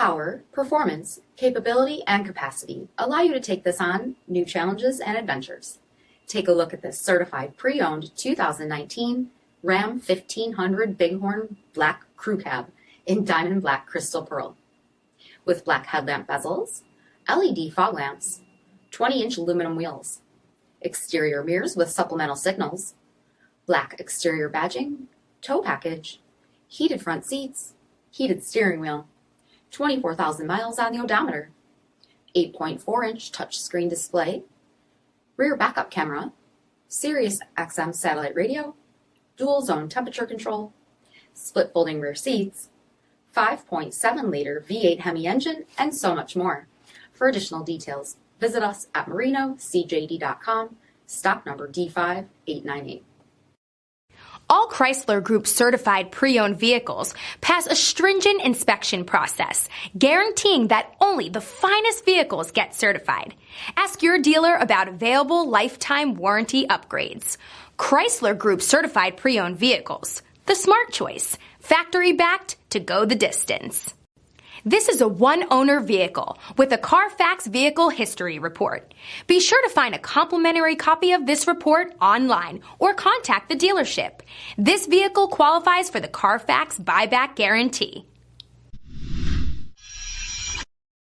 power, performance, capability, and capacity allow you to take this on new challenges and adventures. Take a look at this certified pre-owned 2019 Ram 1500 Bighorn Black Crew Cab in diamond black crystal pearl. With black headlamp bezels, LED fog lamps, 20-inch aluminum wheels, exterior mirrors with supplemental signals, black exterior badging, tow package, heated front seats, heated steering wheel, 24,000 miles on the odometer, 8.4-inch touchscreen display, rear backup camera, Sirius XM satellite radio, dual zone temperature control, split folding rear seats, 5.7-liter V8 Hemi engine, and so much more. For additional details, visit us at marinocjd.com, stock number D5898. All Chrysler Group certified pre-owned vehicles pass a stringent inspection process, guaranteeing that only the finest vehicles get certified. Ask your dealer about available lifetime warranty upgrades. Chrysler Group certified pre-owned vehicles, the smart choice, factory backed to go the distance. This is a one-owner vehicle with a Carfax Vehicle History Report. Be sure to find a complimentary copy of this report online or contact the dealership. This vehicle qualifies for the Carfax Buyback Guarantee.